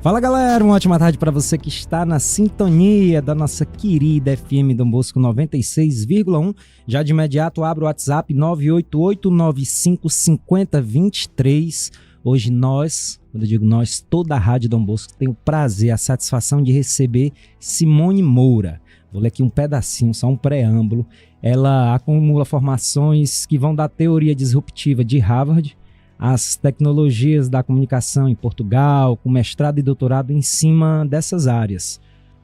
Fala galera, uma ótima tarde para você que está na sintonia da nossa querida FM Dom Bosco 96,1. Já de imediato abro o WhatsApp 988955023. Hoje nós, quando eu digo nós, toda a Rádio Dom Bosco tem o prazer, a satisfação de receber Simone Moura. Vou ler aqui um pedacinho, só um preâmbulo. Ela acumula formações que vão da teoria disruptiva de Harvard, as tecnologias da comunicação em Portugal, com mestrado e doutorado em cima dessas áreas.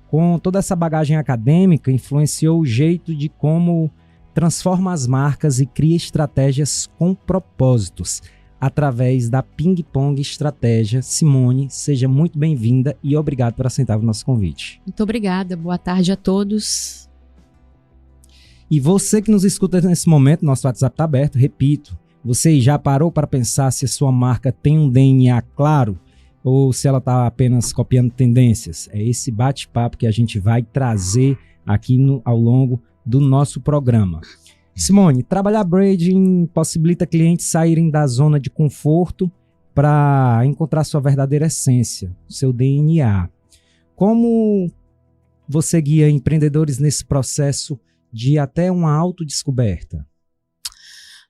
Com toda essa bagagem acadêmica, influenciou o jeito de como transforma as marcas e cria estratégias com propósitos, através da Ping Pong Estratégia. Simone, seja muito bem-vinda e obrigado por aceitar o nosso convite. Muito obrigada, boa tarde a todos. E você que nos escuta nesse momento, nosso WhatsApp está aberto, repito. Você já parou para pensar se a sua marca tem um DNA claro ou se ela está apenas copiando tendências? É esse bate-papo que a gente vai trazer aqui ao longo do nosso programa. Simone, trabalhar branding possibilita clientes saírem da zona de conforto para encontrar sua verdadeira essência, seu DNA. Como você guia empreendedores nesse processo de até uma autodescoberta?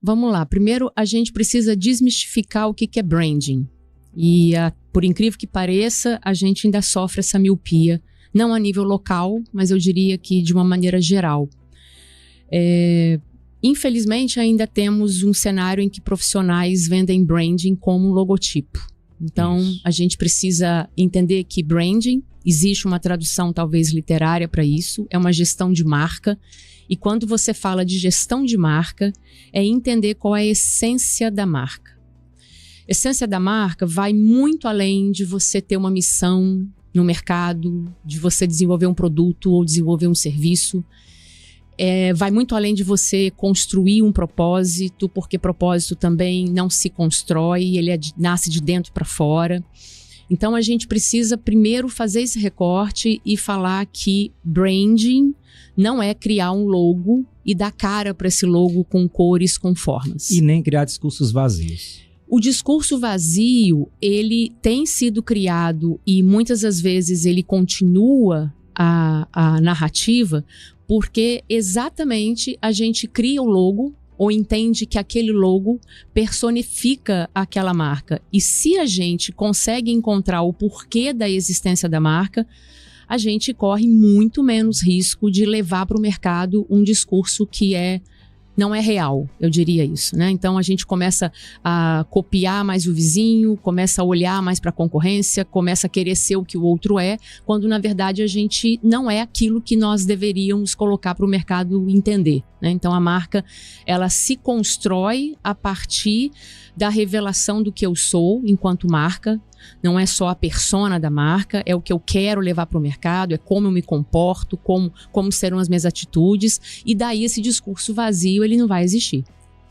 Vamos lá, primeiro a gente precisa desmistificar o que é branding. E por incrível que pareça, a gente ainda sofre essa miopia, não a nível local, mas eu diria que de uma maneira geral. Infelizmente ainda temos um cenário em que profissionais vendem branding como um logotipo. Então a gente precisa entender que branding, existe uma tradução talvez literária para isso, é uma gestão de marca. E quando você fala de gestão de marca, é entender qual é a essência da marca. A essência da marca vai muito além de você ter uma missão no mercado, de você desenvolver um produto ou desenvolver um serviço. Vai muito além de você construir um propósito, porque propósito também não se constrói, ele nasce de dentro para fora. Então a gente precisa primeiro fazer esse recorte e falar que branding não é criar um logo e dar cara para esse logo com cores, com formas. E nem criar discursos vazios. O discurso vazio, ele tem sido criado e muitas das vezes ele continua a narrativa porque exatamente a gente cria o logo ou entende que aquele logo personifica aquela marca. E se a gente consegue encontrar o porquê da existência da marca, a gente corre muito menos risco de levar para o mercado um discurso que não é real, eu diria isso, né? Então a gente começa a copiar mais o vizinho, começa a olhar mais para a concorrência, começa a querer ser o que o outro é, quando na verdade a gente não é aquilo que nós deveríamos colocar para o mercado entender, né? Então a marca, ela se constrói a partir da revelação do que eu sou enquanto marca. Não é só a persona da marca, é o que eu quero levar para o mercado, é como eu me comporto, como serão as minhas atitudes, e daí esse discurso vazio ele não vai existir.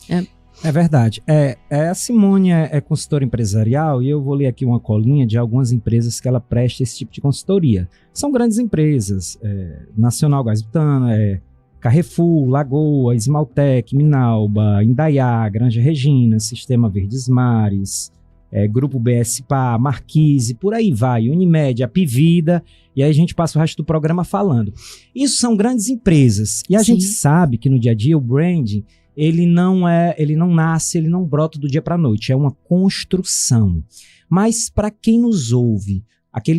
É verdade. A Simone é consultora empresarial e eu vou ler aqui uma colinha de algumas empresas que ela presta esse tipo de consultoria. São grandes empresas, Nacional Gás Butano, Carrefour, Lagoa, Esmaltec, Minalba, Indaiá, Granja Regina, Sistema Verdes Mares, Grupo BSPA, Marquise, por aí vai, Unimed, Apivida, e aí a gente passa o resto do programa falando. Isso são grandes empresas, e a gente sabe que no dia a dia o branding, ele não nasce, ele não brota do dia para a noite, é uma construção. Mas para quem nos ouve,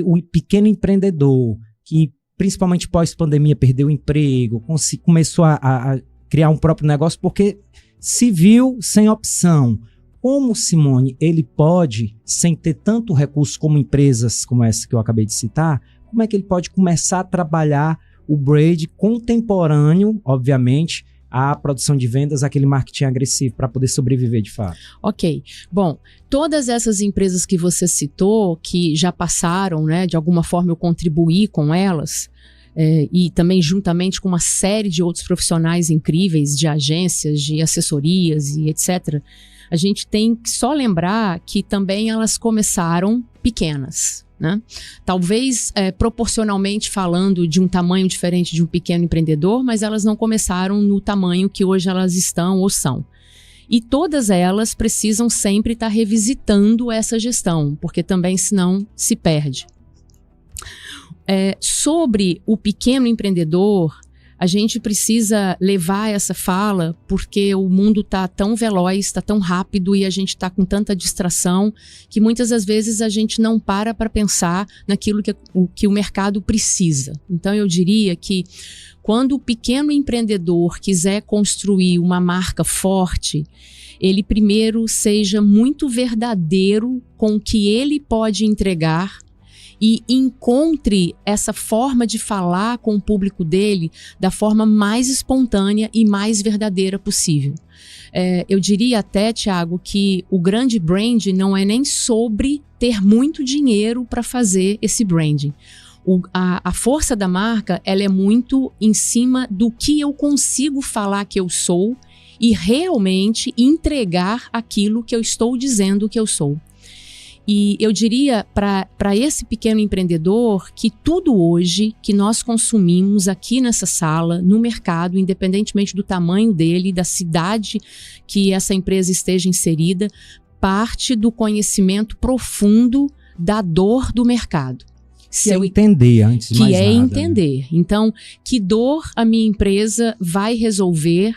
o pequeno empreendedor que principalmente pós-pandemia perdeu o emprego, começou a criar um próprio negócio porque se viu sem opção. Como, Simone, ele pode, sem ter tanto recurso como empresas como essa que eu acabei de citar, como é que ele pode começar a trabalhar o brand contemporâneo, obviamente, à produção de vendas, aquele marketing agressivo, para poder sobreviver de fato? Ok. Bom, todas essas empresas que você citou, que já passaram, né, de alguma forma eu contribuí com elas, e também juntamente com uma série de outros profissionais incríveis, de agências, de assessorias e etc., a gente tem que só lembrar que também elas começaram pequenas, né? Talvez proporcionalmente falando de um tamanho diferente de um pequeno empreendedor, mas elas não começaram no tamanho que hoje elas estão ou são. E todas elas precisam sempre estar revisitando essa gestão, porque também senão se perde. Sobre o pequeno empreendedor, a gente precisa levar essa fala porque o mundo está tão veloz, está tão rápido e a gente está com tanta distração que muitas das vezes a gente não para pensar naquilo que o mercado precisa. Então eu diria que quando o pequeno empreendedor quiser construir uma marca forte, ele primeiro seja muito verdadeiro com o que ele pode entregar e encontre essa forma de falar com o público dele da forma mais espontânea e mais verdadeira possível. Eu diria até, Thiago, que o grande brand não é nem sobre ter muito dinheiro para fazer esse branding. A força da marca, ela é muito em cima do que eu consigo falar que eu sou e realmente entregar aquilo que eu estou dizendo que eu sou. E eu diria para esse pequeno empreendedor que tudo hoje que nós consumimos aqui nessa sala, no mercado, independentemente do tamanho dele, da cidade que essa empresa esteja inserida, parte do conhecimento profundo da dor do mercado. Que é entender antes de mais nada. Que é entender. Né? Então, que dor a minha empresa vai resolver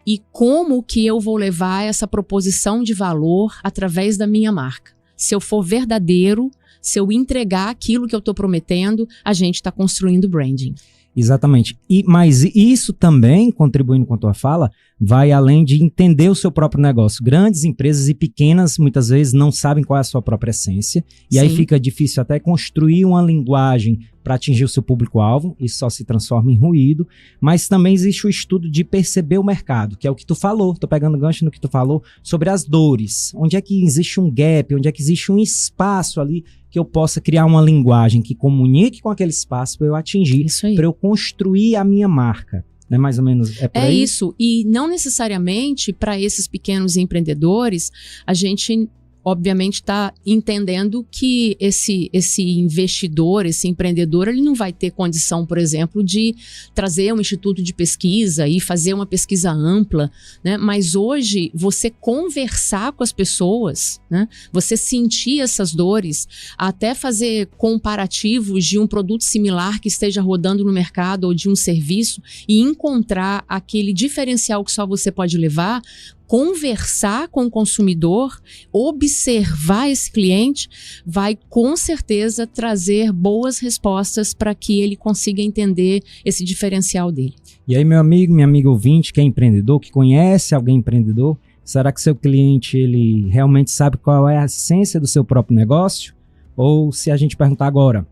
e como que eu vou levar essa proposição de valor através da minha marca. Se eu for verdadeiro, se eu entregar aquilo que eu estou prometendo, a gente está construindo branding. Exatamente. Mas isso também, contribuindo com a tua fala, vai além de entender o seu próprio negócio. Grandes empresas e pequenas, muitas vezes, não sabem qual é a sua própria essência. E aí fica difícil até construir uma linguagem para atingir o seu público-alvo. Isso só se transforma em ruído. Mas também existe o estudo de perceber o mercado, que é o que tu falou. Estou pegando gancho no que tu falou sobre as dores. Onde é que existe um gap, onde é que existe um espaço ali que eu possa criar uma linguagem que comunique com aquele espaço para eu atingir, para eu construir a minha marca. Né? Mais ou menos é por aí? É isso. E não necessariamente para esses pequenos empreendedores, a gente obviamente está entendendo que esse investidor, esse empreendedor, ele não vai ter condição, por exemplo, de trazer um instituto de pesquisa e fazer uma pesquisa ampla, né? Mas hoje, você conversar com as pessoas, né? Você sentir essas dores, até fazer comparativos de um produto similar que esteja rodando no mercado ou de um serviço e encontrar aquele diferencial que só você pode levar, conversar com o consumidor, observar esse cliente, vai com certeza trazer boas respostas para que ele consiga entender esse diferencial dele. E aí, meu amigo, minha amiga ouvinte, que é empreendedor, que conhece alguém empreendedor, será que seu cliente ele realmente sabe qual é a essência do seu próprio negócio? Ou se a gente perguntar agora,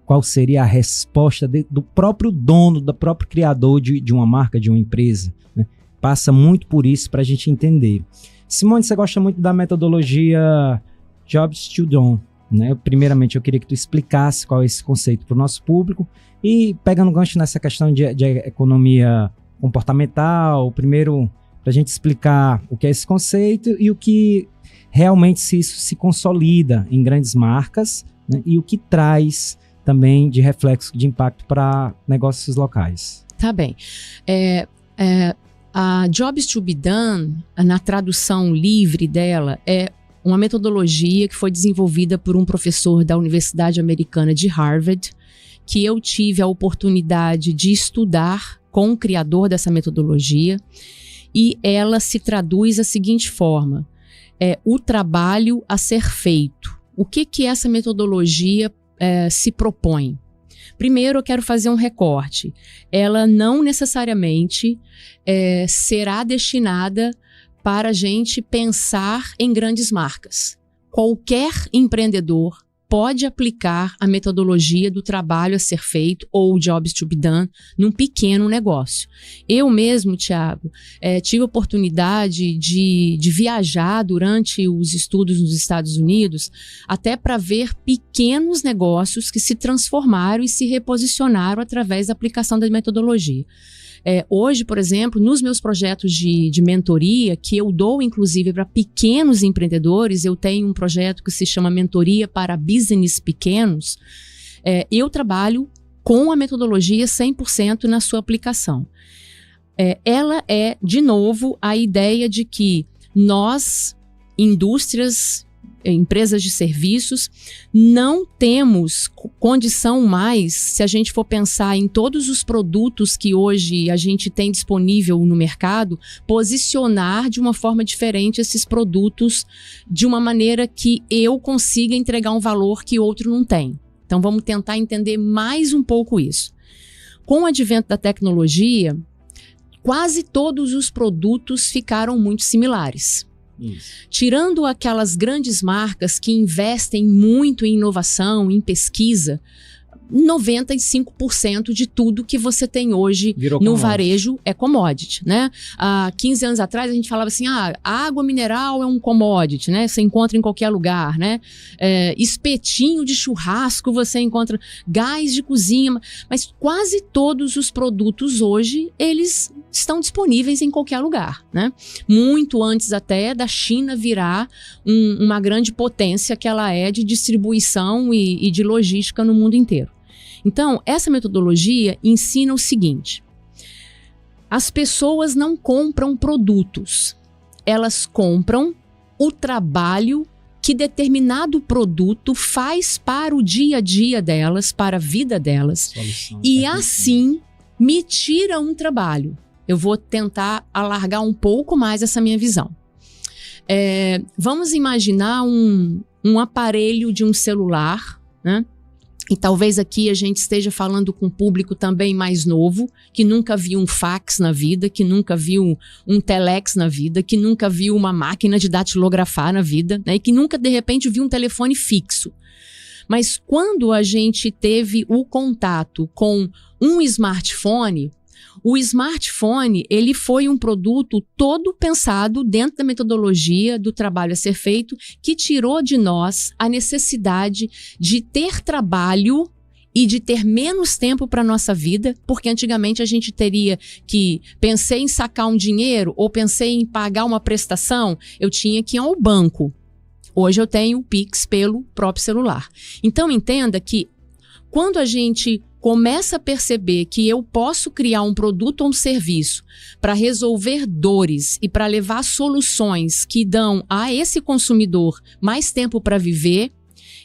qual seria a resposta do próprio dono, do próprio criador de uma marca, de uma empresa, né? Passa muito por isso para a gente entender. Simone, você gosta muito da metodologia Jobs to Done, né? Primeiramente, eu queria que tu explicasse qual é esse conceito para o nosso público e pegando gancho nessa questão de economia comportamental, primeiro para a gente explicar o que é esse conceito e o que realmente isso se consolida em grandes marcas, né? E o que traz também de reflexo, de impacto para negócios locais. Tá bem. A Jobs to be Done, na tradução livre dela, é uma metodologia que foi desenvolvida por um professor da Universidade Americana de Harvard, que eu tive a oportunidade de estudar com o criador dessa metodologia, e ela se traduz da seguinte forma: o trabalho a ser feito. O que essa metodologia se propõe? Primeiro, eu quero fazer um recorte. Ela não necessariamente será destinada para a gente pensar em grandes marcas. Qualquer empreendedor pode aplicar a metodologia do trabalho a ser feito ou Jobs to be Done num pequeno negócio. Eu mesmo, Thiago, tive a oportunidade de viajar durante os estudos nos Estados Unidos até para ver pequenos negócios que se transformaram e se reposicionaram através da aplicação da metodologia. Hoje, por exemplo, nos meus projetos de mentoria, que eu dou inclusive para pequenos empreendedores, eu tenho um projeto que se chama Mentoria para Business Pequenos, eu trabalho com a metodologia 100% na sua aplicação. Ela é, de novo, a ideia de que nós, indústrias empresas de serviços, não temos condição mais, se a gente for pensar em todos os produtos que hoje a gente tem disponível no mercado, posicionar de uma forma diferente esses produtos de uma maneira que eu consiga entregar um valor que outro não tem. Então vamos tentar entender mais um pouco isso. Com o advento da tecnologia, quase todos os produtos ficaram muito similares. Isso. Tirando aquelas grandes marcas que investem muito em inovação, em pesquisa, 95% de tudo que você tem hoje no varejo é commodity, né? Há 15 anos atrás a gente falava assim, a água mineral é um commodity, né? Você encontra em qualquer lugar, né? Espetinho de churrasco você encontra, gás de cozinha, mas quase todos os produtos hoje, eles estão disponíveis em qualquer lugar, né? Muito antes até da China virar uma grande potência que ela é de distribuição e de logística no mundo inteiro. Então, essa metodologia ensina o seguinte: as pessoas não compram produtos, elas compram o trabalho que determinado produto faz para o dia a dia delas, para a vida delas, e assim me tira um trabalho. Eu vou tentar alargar um pouco mais essa minha visão. Vamos imaginar um aparelho de um celular, né? E talvez aqui a gente esteja falando com um público também mais novo, que nunca viu um fax na vida, que nunca viu um telex na vida, que nunca viu uma máquina de datilografar na vida, né? E que nunca, de repente, viu um telefone fixo. Mas quando a gente teve o contato com um smartphone, o smartphone, ele foi um produto todo pensado dentro da metodologia do trabalho a ser feito, que tirou de nós a necessidade de ter trabalho e de ter menos tempo para a nossa vida, porque antigamente a gente teria que, pensei em sacar um dinheiro ou pensei em pagar uma prestação, eu tinha que ir ao banco. Hoje eu tenho o Pix pelo próprio celular. Então entenda que quando a gente começa a perceber que eu posso criar um produto ou um serviço para resolver dores e para levar soluções que dão a esse consumidor mais tempo para viver,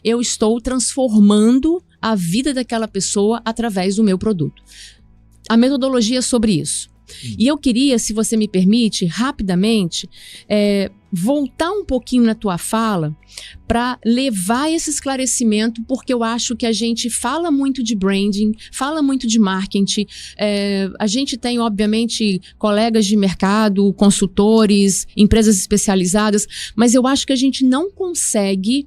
eu estou transformando a vida daquela pessoa através do meu produto. A metodologia é sobre isso. E eu queria, se você me permite, rapidamente, voltar um pouquinho na tua fala para levar esse esclarecimento, porque eu acho que a gente fala muito de branding, fala muito de marketing, a gente tem, obviamente, colegas de mercado, consultores, empresas especializadas, mas eu acho que a gente não consegue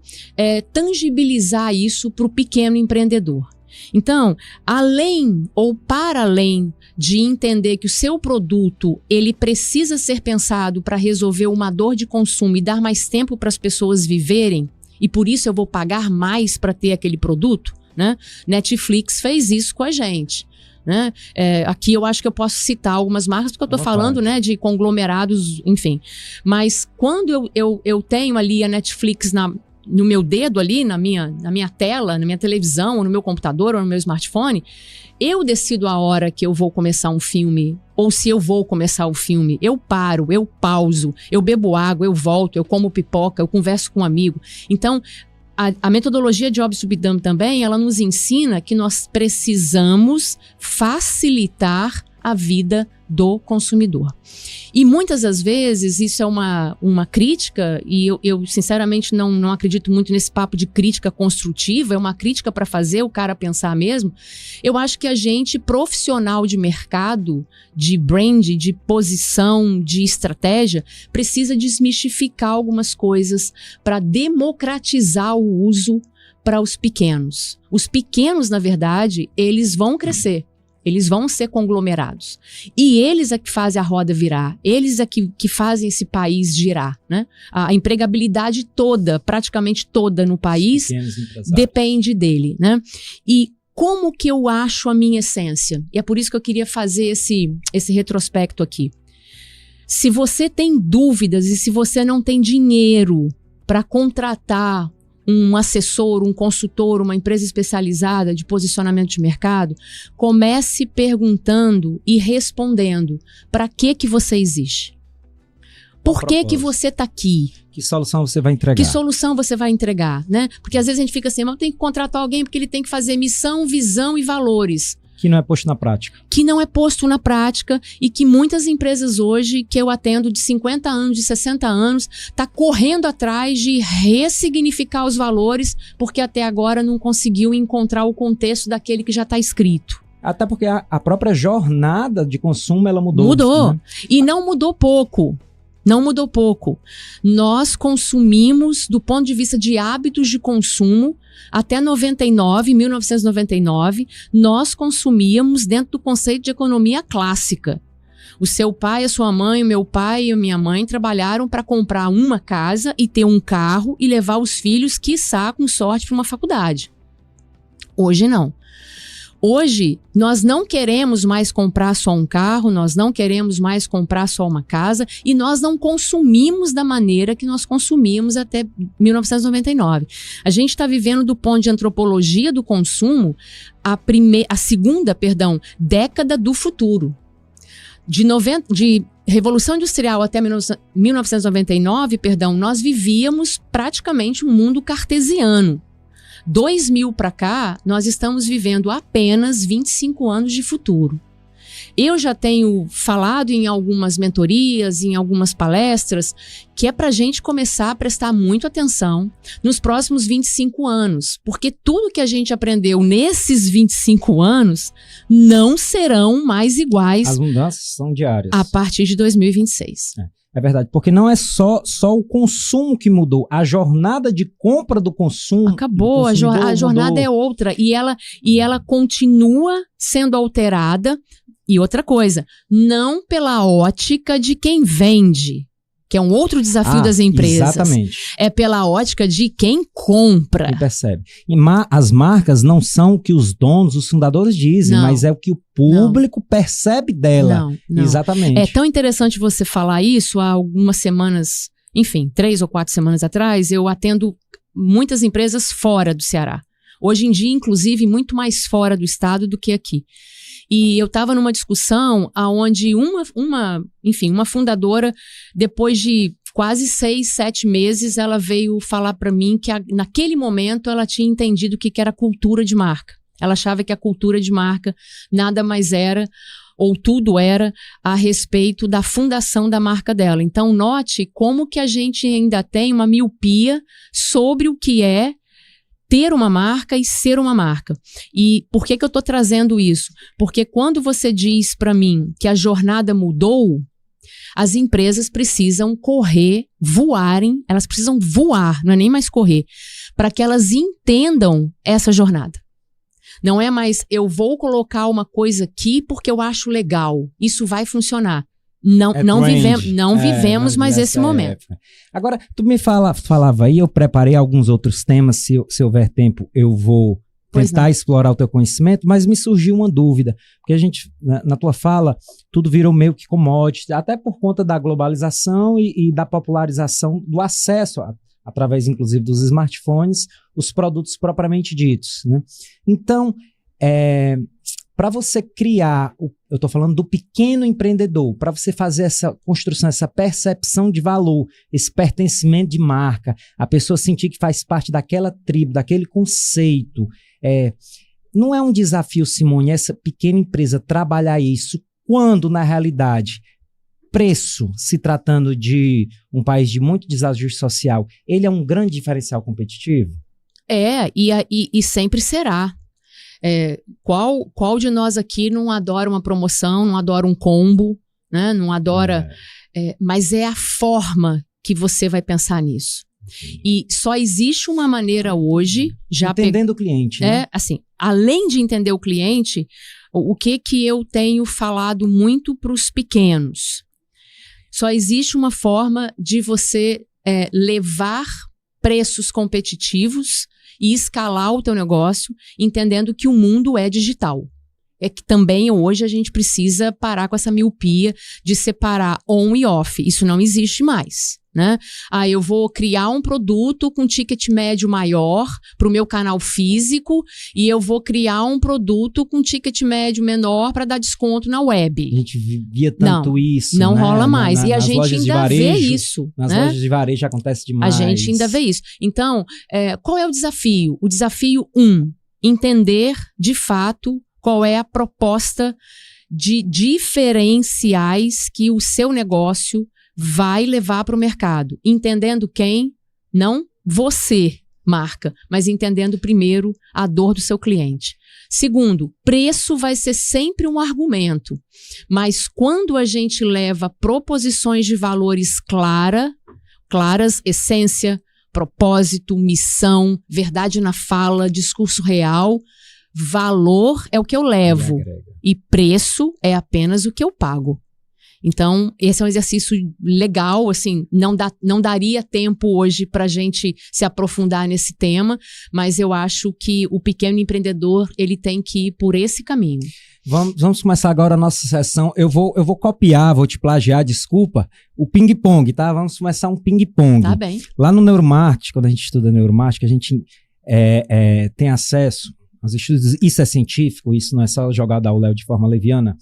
tangibilizar isso para o pequeno empreendedor. Então, além ou para além de entender que o seu produto ele precisa ser pensado para resolver uma dor de consumo e dar mais tempo para as pessoas viverem, e por isso eu vou pagar mais para ter aquele produto, né? Netflix fez isso com a gente. Né? Aqui eu acho que eu posso citar algumas marcas, porque eu estou falando, né, de conglomerados, enfim. Mas quando eu tenho ali a Netflix no meu dedo ali, na minha tela, na minha televisão, ou no meu computador, ou no meu smartphone, eu decido a hora que eu vou começar um filme, ou se eu vou começar o filme. Eu paro, eu pauso, eu bebo água, eu volto, eu como pipoca, eu converso com um amigo. Então, a metodologia Jobs to be Done também, ela nos ensina que nós precisamos facilitar a vida do consumidor. E muitas das vezes isso é uma crítica, e eu sinceramente não acredito muito nesse papo de crítica construtiva, é uma crítica para fazer o cara pensar mesmo. Eu acho que a gente, profissional de mercado, de brand, de posição, de estratégia, precisa desmistificar algumas coisas para democratizar o uso para os pequenos. Os pequenos, na verdade, eles vão crescer. Eles vão ser conglomerados. E eles é que fazem a roda virar. Eles é que fazem esse país girar, né? A empregabilidade toda, praticamente toda no país, depende dele, né? E como que eu acho a minha essência? E é por isso que eu queria fazer esse retrospecto aqui. Se você tem dúvidas e se você não tem dinheiro para contratar um assessor, um consultor, uma empresa especializada de posicionamento de mercado, comece perguntando e respondendo: para que você existe? Por que você está aqui? Que solução você vai entregar? Que solução você vai entregar, né? Porque às vezes a gente fica assim, mas tem que contratar alguém porque ele tem que fazer missão, visão e valores. Que não é posto na prática. Que não é posto na prática e que muitas empresas hoje, que eu atendo de 50 anos, de 60 anos, tá correndo atrás de ressignificar os valores porque até agora não conseguiu encontrar o contexto daquele que já está escrito. Até porque a própria jornada de consumo, ela mudou. Mudou. Né? E não mudou pouco. Não mudou pouco. Nós consumimos, do ponto de vista de hábitos de consumo, até 1999, nós consumíamos dentro do conceito de economia clássica. O seu pai, a sua mãe, o meu pai e a minha mãe trabalharam para comprar uma casa e ter um carro e levar os filhos, quiçá, com sorte, para uma faculdade. Hoje não. Hoje, nós não queremos mais comprar só um carro, nós não queremos mais comprar só uma casa e nós não consumimos da maneira que nós consumíamos até 1999. A gente está vivendo, do ponto de antropologia do consumo, a segunda década do futuro. De Revolução Industrial até 1999, nós vivíamos praticamente um mundo cartesiano. 2000 para cá, nós estamos vivendo apenas 25 anos de futuro. Eu já tenho falado em algumas mentorias, em algumas palestras, que é para a gente começar a prestar muito atenção nos próximos 25 anos, porque tudo que a gente aprendeu nesses 25 anos não serão mais iguais. As mudanças são diárias. A partir de 2026. É verdade, porque não é só o consumo que mudou, a jornada de compra do consumo... Acabou, a jornada mudou. É outra, e ela continua sendo alterada. E outra coisa, não pela ótica de quem vende, que é um outro desafio das empresas. Exatamente. É pela ótica de quem compra. Quem percebe. E as marcas não são o que os donos, os fundadores dizem, mas é o que o público percebe dela. Não. Exatamente. É tão interessante você falar isso. Há algumas semanas, enfim, 3 ou 4 semanas atrás, eu atendo muitas empresas fora do Ceará. Hoje em dia, inclusive, muito mais fora do estado do que aqui. E eu estava numa discussão onde uma fundadora, depois de quase 6, 7 meses, ela veio falar para mim que naquele momento ela tinha entendido o que era cultura de marca. Ela achava que a cultura de marca nada mais era, ou tudo era, a respeito da fundação da marca dela. Então, note como que a gente ainda tem uma miopia sobre o que é ter uma marca e ser uma marca. E por que eu estou trazendo isso? Porque quando você diz para mim que a jornada mudou, as empresas precisam voarem, elas precisam voar, não é nem mais correr, para que elas entendam essa jornada. Não é mais, eu vou colocar uma coisa aqui porque eu acho legal, isso vai funcionar. Não vivemos mais esse momento. Agora, tu me falava aí, eu preparei alguns outros temas, se houver tempo eu vou tentar explorar o teu conhecimento, mas me surgiu uma dúvida, porque a gente, na tua fala, tudo virou meio que commodity, até por conta da globalização e da popularização do acesso, através inclusive dos smartphones, os produtos propriamente ditos, né? Então, para você criar, eu estou falando do pequeno empreendedor, para você fazer essa construção, essa percepção de valor, esse pertencimento de marca, a pessoa sentir que faz parte daquela tribo, daquele conceito, não é um desafio, Simone, essa pequena empresa trabalhar isso, quando na realidade, preço, se tratando de um país de muito desajuste social, ele é um grande diferencial competitivo? E sempre será. Qual de nós aqui não adora uma promoção, não adora um combo, né? Não adora... mas é a forma que você vai pensar nisso. E só existe uma maneira hoje... Entendendo o cliente, né? Assim, além de entender o cliente, o que eu tenho falado muito para os pequenos? Só existe uma forma de você levar preços competitivos e escalar o teu negócio, entendendo que o mundo é digital. É que também hoje a gente precisa parar com essa miopia de separar on e off. Isso não existe mais. né? Eu vou criar um produto com ticket médio maior para o meu canal físico e eu vou criar um produto com ticket médio menor para dar desconto na web. A gente via tanto isso, não né? rola mais. E a gente ainda vê isso. Nas né? lojas de varejo acontece demais. A gente ainda vê isso. Então, qual é o desafio? O desafio 1, entender de fato qual é a proposta de diferenciais que o seu negócio vai levar para o mercado. Entendendo quem? Não você, marca, mas entendendo primeiro a dor do seu cliente. Segundo, preço vai ser sempre um argumento, mas quando a gente leva proposições de valores claras, essência, propósito, missão, verdade na fala, discurso real, valor é o que eu levo e preço é apenas o que eu pago. Então, esse é um exercício legal, assim, não daria tempo hoje para a gente se aprofundar nesse tema, mas eu acho que o pequeno empreendedor, ele tem que ir por esse caminho. Vamos começar agora a nossa sessão. Eu vou copiar, vou te plagiar, desculpa, o ping-pong, tá? Vamos começar um ping-pong. Tá bem. Lá no Neuromarketing, quando a gente estuda Neuromarketing, a gente tem acesso aos estudos, isso é científico, isso não é só jogado ao léu de forma leviana,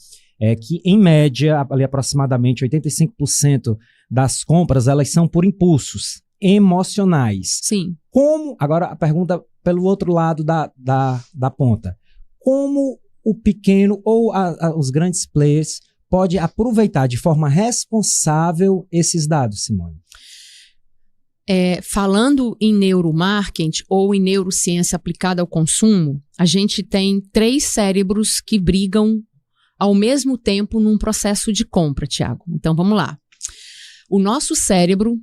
que, em média, ali aproximadamente 85% das compras, elas são por impulsos emocionais. Sim. Como, agora a pergunta pelo outro lado da ponta, como o pequeno ou os grandes players pode aproveitar de forma responsável esses dados, Simone? Falando em neuromarketing ou em neurociência aplicada ao consumo, a gente tem 3 cérebros que brigam ao mesmo tempo num processo de compra, Tiago. Então, vamos lá. O nosso cérebro,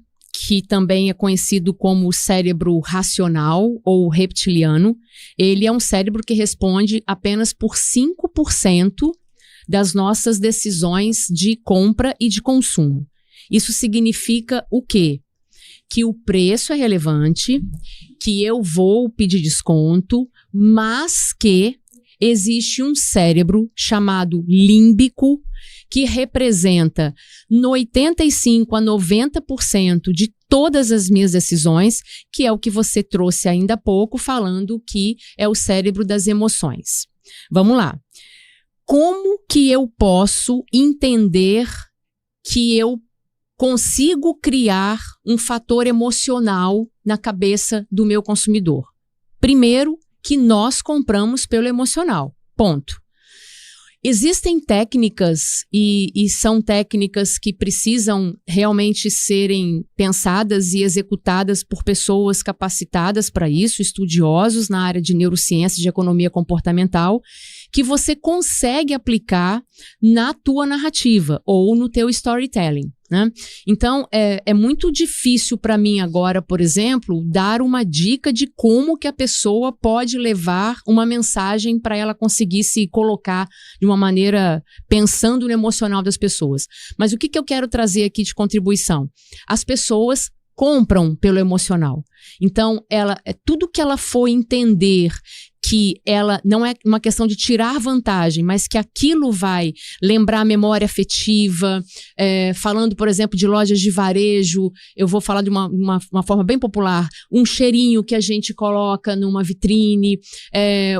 que também é conhecido como cérebro racional ou reptiliano, ele é um cérebro que responde apenas por 5% das nossas decisões de compra e de consumo. Isso significa o quê? Que o preço é relevante, que eu vou pedir desconto, mas que existe um cérebro chamado límbico que representa no 85% a 90% de todas as minhas decisões, que é o que você trouxe ainda há pouco, falando que é o cérebro das emoções. Vamos lá. Como que eu posso entender que eu consigo criar um fator emocional na cabeça do meu consumidor? Primeiro, que nós compramos pelo emocional. Ponto. Existem técnicas e são técnicas que precisam realmente serem pensadas e executadas por pessoas capacitadas para isso, estudiosos na área de neurociência e de economia comportamental, que você consegue aplicar na tua narrativa ou no teu storytelling, né? Então, é muito difícil para mim agora, por exemplo, dar uma dica de como que a pessoa pode levar uma mensagem para ela conseguir se colocar de uma maneira pensando no emocional das pessoas. Mas o que eu quero trazer aqui de contribuição? As pessoas compram pelo emocional. Então, tudo que ela for entender que ela não é uma questão de tirar vantagem, mas que aquilo vai lembrar a memória afetiva. Falando, por exemplo, de lojas de varejo, eu vou falar de uma forma bem popular, um cheirinho que a gente coloca numa vitrine,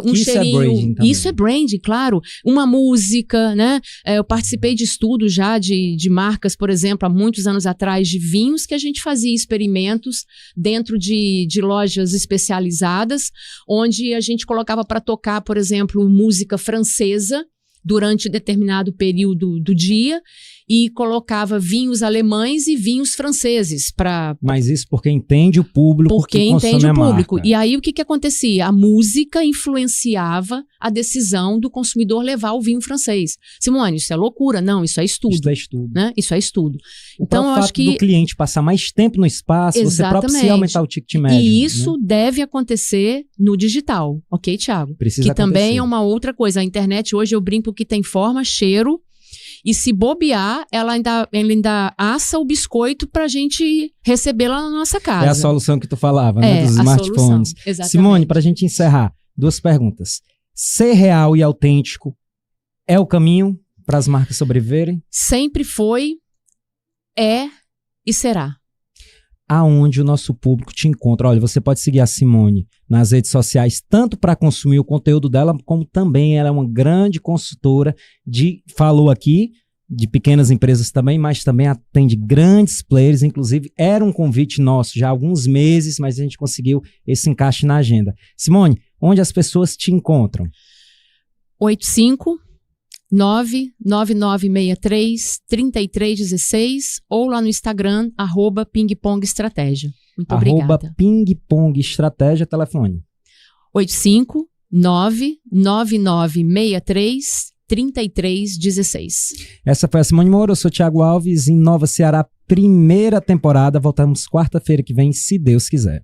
um isso cheirinho. É branding também. Isso é branding, claro. Uma música, né? Eu participei de estudos já de marcas, por exemplo, há muitos anos atrás, de vinhos, que a gente fazia experimentos dentro de lojas especializadas, onde a gente colocava para tocar, por exemplo, música francesa durante determinado período do dia e colocava vinhos alemães e vinhos franceses para... Mas isso porque entende o público, porque que entende o público. Marca. E aí o que acontecia? A música influenciava a decisão do consumidor levar o vinho francês. Simone, isso é loucura. Não, isso é estudo. Isso é estudo. Né? Isso é estudo. Então, eu acho que do cliente passar mais tempo no espaço, exatamente, você próprio aumentar o ticket médio. E isso, né, deve acontecer no digital, ok, Thiago? Precisa que acontecer. Também é uma outra coisa. A internet hoje eu brinco que tem forma, cheiro, e se bobear, ela ainda assa o biscoito pra gente receber lá na nossa casa. É a solução que tu falava, né? Dos smartphones. Simone, pra gente encerrar, 2 perguntas. Ser real e autêntico é o caminho para as marcas sobreviverem? Sempre foi, é e será. aonde o nosso público te encontra. Olha, você pode seguir a Simone nas redes sociais, tanto para consumir o conteúdo dela, como também ela é uma grande consultora falou aqui, de pequenas empresas também, mas também atende grandes players, inclusive era um convite nosso já há alguns meses, mas a gente conseguiu esse encaixe na agenda. Simone, onde as pessoas te encontram? 859-9963-3316 ou lá no Instagram, @pingpongestratégia. Muito obrigada. @pingpongestratégia, telefone. 859-9963-3316. Essa foi a Simone Moura, eu sou Thiago Alves, em Nova Ceará, primeira temporada. Voltamos quarta-feira que vem, se Deus quiser.